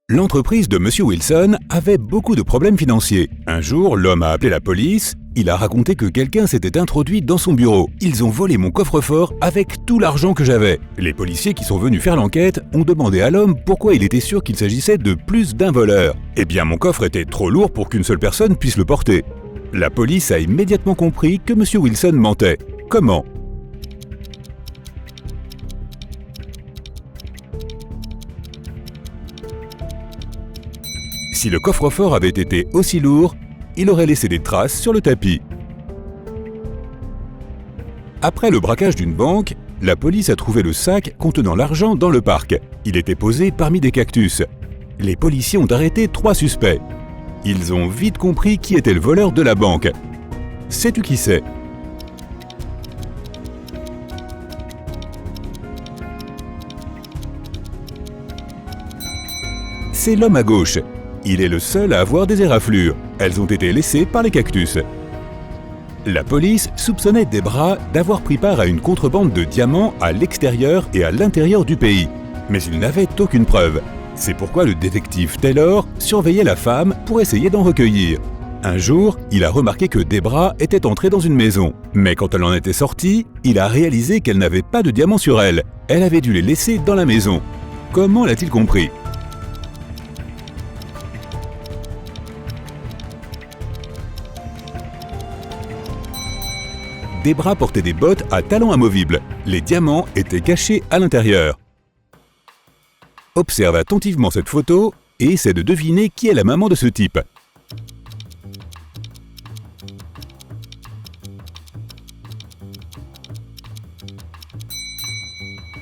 L'entreprise de Monsieur Wilson avait beaucoup de problèmes financiers. Un jour, l'homme a appelé la police. Il a raconté que quelqu'un s'était introduit dans son bureau. Ils ont volé mon coffre-fort avec tout l'argent que j'avais. Les policiers qui sont venus faire l'enquête ont demandé à l'homme pourquoi il était sûr qu'il s'agissait de plus d'un voleur. Eh bien, mon coffre était trop lourd pour qu'une seule personne puisse le porter. La police a immédiatement compris que Monsieur Wilson mentait. Comment ? Si le coffre-fort avait été aussi lourd, il aurait laissé des traces sur le tapis. Après le braquage d'une banque, la police a trouvé le sac contenant l'argent dans le parc. Il était posé parmi des cactus. Les policiers ont arrêté 3 suspects. Ils ont vite compris qui était le voleur de la banque. Sais-tu qui c'est ? C'est l'homme à gauche. Il est le seul à avoir des éraflures. Elles ont été laissées par les cactus. La police soupçonnait Debra d'avoir pris part à une contrebande de diamants à l'extérieur et à l'intérieur du pays. Mais il n'avait aucune preuve. C'est pourquoi le détective Taylor surveillait la femme pour essayer d'en recueillir. Un jour, il a remarqué que Debra était entrée dans une maison. Mais quand elle en était sortie, il a réalisé qu'elle n'avait pas de diamants sur elle. Elle avait dû les laisser dans la maison. Comment l'a-t-il compris ? Debra portait des bottes à talons amovibles. Les diamants étaient cachés à l'intérieur. Observe attentivement cette photo et essaie de deviner qui est la maman de ce type.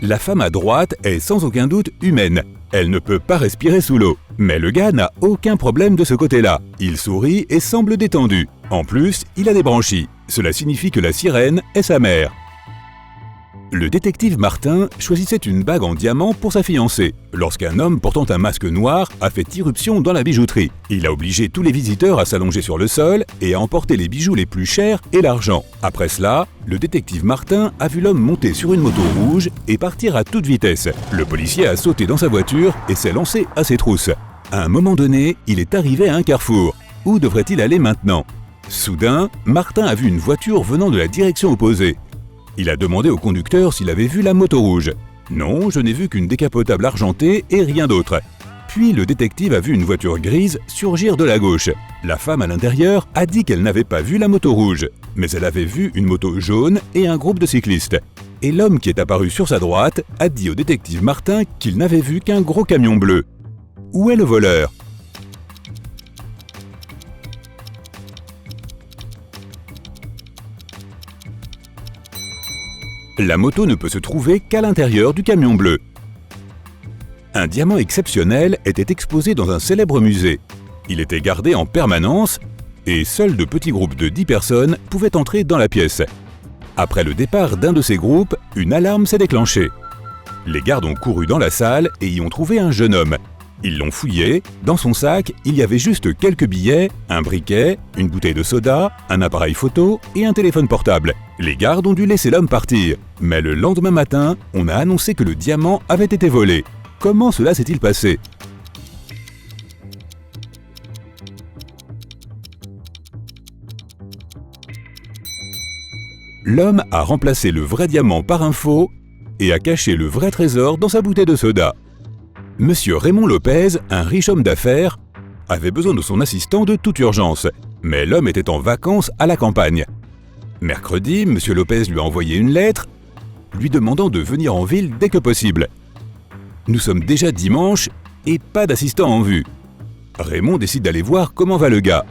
La femme à droite est sans aucun doute humaine. Elle ne peut pas respirer sous l'eau. Mais le gars n'a aucun problème de ce côté-là. Il sourit et semble détendu. En plus, il a des branchies. Cela signifie que la sirène est sa mère. Le détective Martin choisissait une bague en diamant pour sa fiancée, lorsqu'un homme portant un masque noir a fait irruption dans la bijouterie. Il a obligé tous les visiteurs à s'allonger sur le sol et à emporter les bijoux les plus chers et l'argent. Après cela, le détective Martin a vu l'homme monter sur une moto rouge et partir à toute vitesse. Le policier a sauté dans sa voiture et s'est lancé à ses trousses. À un moment donné, il est arrivé à un carrefour. Où devrait-il aller maintenant ? Soudain, Martin a vu une voiture venant de la direction opposée. Il a demandé au conducteur s'il avait vu la moto rouge. « Non, je n'ai vu qu'une décapotable argentée et rien d'autre. » Puis le détective a vu une voiture grise surgir de la gauche. La femme à l'intérieur a dit qu'elle n'avait pas vu la moto rouge, mais elle avait vu une moto jaune et un groupe de cyclistes. Et l'homme qui est apparu sur sa droite a dit au détective Martin qu'il n'avait vu qu'un gros camion bleu. Où est le voleur ? La moto ne peut se trouver qu'à l'intérieur du camion bleu. Un diamant exceptionnel était exposé dans un célèbre musée. Il était gardé en permanence et seuls de petits groupes de 10 personnes pouvaient entrer dans la pièce. Après le départ d'un de ces groupes, une alarme s'est déclenchée. Les gardes ont couru dans la salle et y ont trouvé un jeune homme. Ils l'ont fouillé. Dans son sac, il y avait juste quelques billets, un briquet, une bouteille de soda, un appareil photo et un téléphone portable. Les gardes ont dû laisser l'homme partir. Mais le lendemain matin, on a annoncé que le diamant avait été volé. Comment cela s'est-il passé ? L'homme a remplacé le vrai diamant par un faux et a caché le vrai trésor dans sa bouteille de soda. Monsieur Raymond Lopez, un riche homme d'affaires, avait besoin de son assistant de toute urgence, mais l'homme était en vacances à la campagne. Mercredi, Monsieur Lopez lui a envoyé une lettre lui demandant de venir en ville dès que possible. Nous sommes déjà dimanche et pas d'assistant en vue. Raymond décide d'aller voir comment va le gars.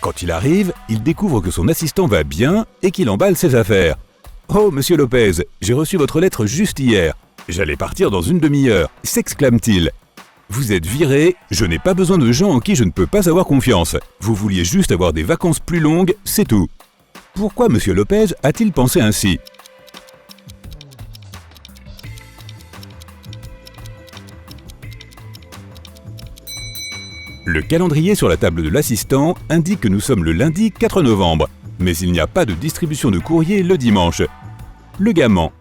Quand il arrive, il découvre que son assistant va bien et qu'il emballe ses affaires. « Oh, Monsieur Lopez, j'ai reçu votre lettre juste hier. J'allais partir dans une demi-heure », s'exclame-t-il. « Vous êtes viré, je n'ai pas besoin de gens en qui je ne peux pas avoir confiance. Vous vouliez juste avoir des vacances plus longues, c'est tout. » Pourquoi Monsieur Lopez a-t-il pensé ainsi ? Le calendrier sur la table de l'assistant indique que nous sommes le lundi 4 novembre, mais il n'y a pas de distribution de courrier le dimanche. Le gars ment.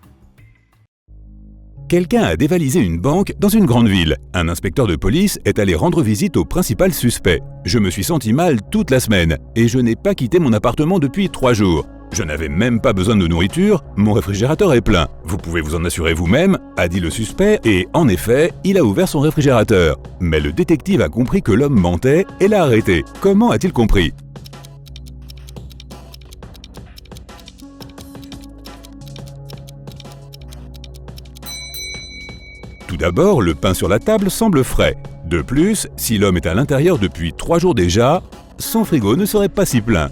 Quelqu'un a dévalisé une banque dans une grande ville. Un inspecteur de police est allé rendre visite au principal suspect. Je me suis senti mal toute la semaine et je n'ai pas quitté mon appartement depuis 3 jours. Je n'avais même pas besoin de nourriture, mon réfrigérateur est plein. Vous pouvez vous en assurer vous-même, a dit le suspect, et en effet, il a ouvert son réfrigérateur. Mais le détective a compris que l'homme mentait et l'a arrêté. Comment a-t-il compris ? Tout d'abord, le pain sur la table semble frais. De plus, si l'homme est à l'intérieur depuis 3 jours déjà, son frigo ne serait pas si plein.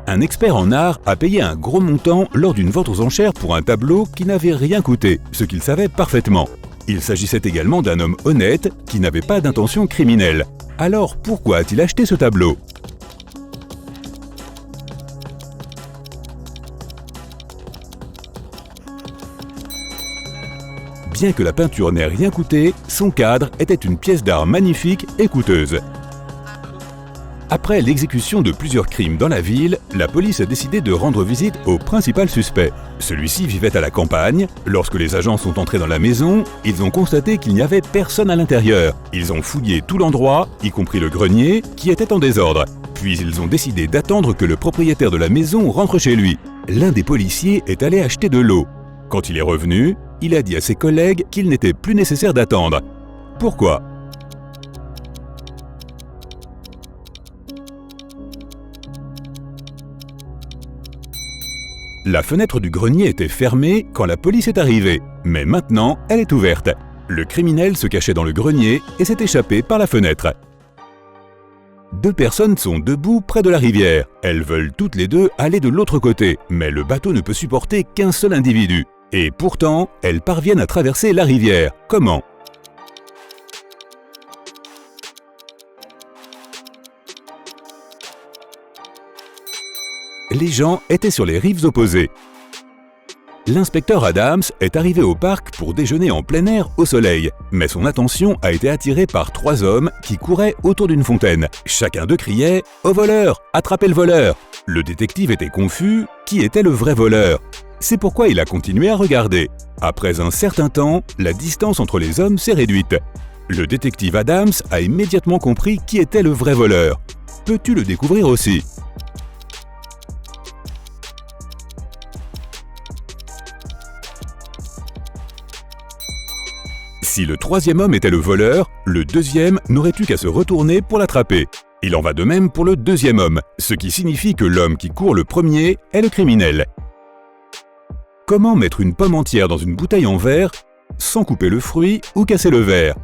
Un expert en art a payé un gros montant lors d'une vente aux enchères pour un tableau qui n'avait rien coûté, ce qu'il savait parfaitement. Il s'agissait également d'un homme honnête qui n'avait pas d'intention criminelle. Alors pourquoi a-t-il acheté ce tableau ? Bien que la peinture n'ait rien coûté, son cadre était une pièce d'art magnifique et coûteuse. Après l'exécution de plusieurs crimes dans la ville, la police a décidé de rendre visite au principal suspect. Celui-ci vivait à la campagne. Lorsque les agents sont entrés dans la maison, ils ont constaté qu'il n'y avait personne à l'intérieur. Ils ont fouillé tout l'endroit, y compris le grenier, qui était en désordre. Puis ils ont décidé d'attendre que le propriétaire de la maison rentre chez lui. L'un des policiers est allé acheter de l'eau. Quand il est revenu, il a dit à ses collègues qu'il n'était plus nécessaire d'attendre. Pourquoi ? La fenêtre du grenier était fermée quand la police est arrivée, mais maintenant elle est ouverte. Le criminel se cachait dans le grenier et s'est échappé par la fenêtre. 2 personnes sont debout près de la rivière. Elles veulent toutes les deux aller de l'autre côté, mais le bateau ne peut supporter qu'un seul individu. Et pourtant, elles parviennent à traverser la rivière. Comment ? Les gens étaient sur les rives opposées. L'inspecteur Adams est arrivé au parc pour déjeuner en plein air au soleil, mais son attention a été attirée par 3 hommes qui couraient autour d'une fontaine. Chacun d'eux criait « Au voleur ! Attrapez le voleur !» Le détective était confus, qui était le vrai voleur ? C'est pourquoi il a continué à regarder. Après un certain temps, la distance entre les hommes s'est réduite. Le détective Adams a immédiatement compris qui était le vrai voleur. Peux-tu le découvrir aussi ? Si le 3e homme était le voleur, le 2e n'aurait eu qu'à se retourner pour l'attraper. Il en va de même pour le 2e homme, ce qui signifie que l'homme qui court le premier est le criminel. Comment mettre une pomme entière dans une bouteille en verre sans couper le fruit ou casser le verre ?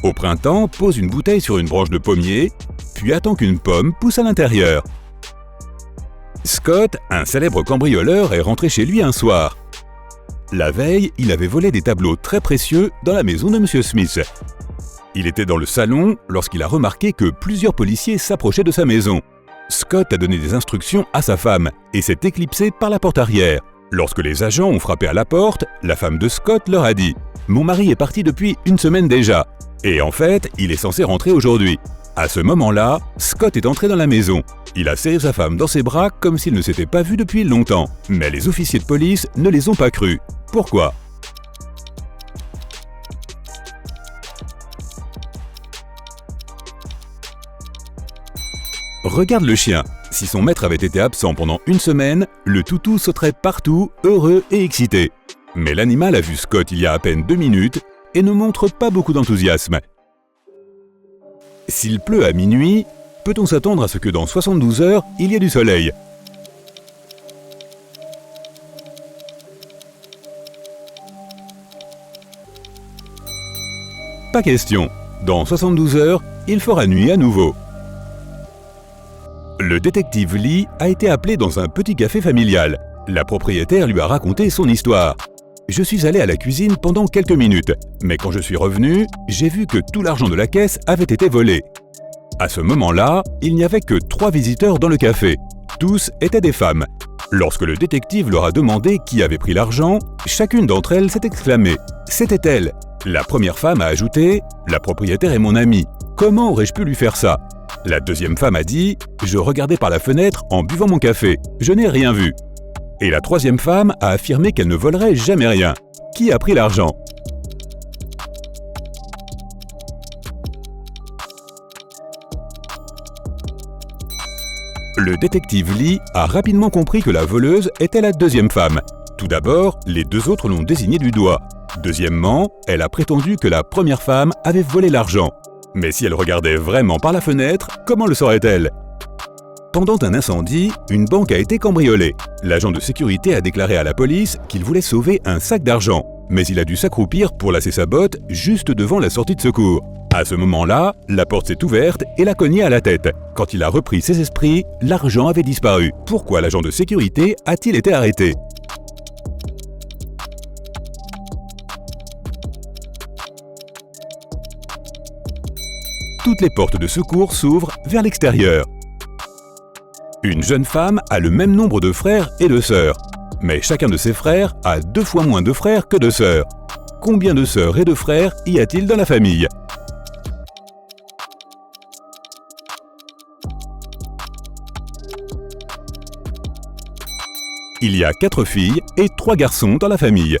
Au printemps, pose une bouteille sur une branche de pommier, puis attend qu'une pomme pousse à l'intérieur. Scott, un célèbre cambrioleur, est rentré chez lui un soir. La veille, il avait volé des tableaux très précieux dans la maison de M. Smith. Il était dans le salon lorsqu'il a remarqué que plusieurs policiers s'approchaient de sa maison. Scott a donné des instructions à sa femme et s'est éclipsé par la porte arrière. Lorsque les agents ont frappé à la porte, la femme de Scott leur a dit « Mon mari est parti depuis 1 semaine déjà. Et en fait, il est censé rentrer aujourd'hui. » À ce moment-là, Scott est entré dans la maison. Il a serré sa femme dans ses bras comme s'ils ne s'étaient pas vus depuis longtemps. Mais les officiers de police ne les ont pas crus. Pourquoi ? Regarde le chien. Si son maître avait été absent pendant 1 semaine, le toutou sauterait partout, heureux et excité. Mais l'animal a vu Scott il y a à peine 2 minutes et ne montre pas beaucoup d'enthousiasme. S'il pleut à minuit, peut-on s'attendre à ce que dans 72 heures, il y ait du soleil ? Pas question. Dans 72 heures, il fera nuit à nouveau. Le détective Lee a été appelé dans un petit café familial. La propriétaire lui a raconté son histoire. « Je suis allé à la cuisine pendant quelques minutes, mais quand je suis revenu, j'ai vu que tout l'argent de la caisse avait été volé. À ce moment-là, il n'y avait que 3 visiteurs dans le café. Tous étaient des femmes. Lorsque le détective leur a demandé qui avait pris l'argent, chacune d'entre elles s'est exclamée « C'était elle !» La première femme a ajouté « La propriétaire est mon amie. Comment aurais-je pu lui faire ça ?» La deuxième femme a dit « Je regardais par la fenêtre en buvant mon café, je n'ai rien vu ». Et la troisième femme a affirmé qu'elle ne volerait jamais rien. Qui a pris l'argent? Le détective Lee a rapidement compris que la voleuse était la deuxième femme. Tout d'abord, les deux autres l'ont désignée du doigt. Deuxièmement, elle a prétendu que la première femme avait volé l'argent. Mais si elle regardait vraiment par la fenêtre, comment le saurait-elle? Pendant un incendie, une banque a été cambriolée. L'agent de sécurité a déclaré à la police qu'il voulait sauver un sac d'argent. Mais il a dû s'accroupir pour lasser sa botte juste devant la sortie de secours. À ce moment-là, la porte s'est ouverte et l'a cogné à la tête. Quand il a repris ses esprits, l'argent avait disparu. Pourquoi l'agent de sécurité a-t-il été arrêté? Toutes les portes de secours s'ouvrent vers l'extérieur. Une jeune femme a le même nombre de frères et de sœurs. Mais chacun de ses frères a 2 fois moins de frères que de sœurs. Combien de sœurs et de frères y a-t-il dans la famille? Il y a 4 filles et 3 garçons dans la famille.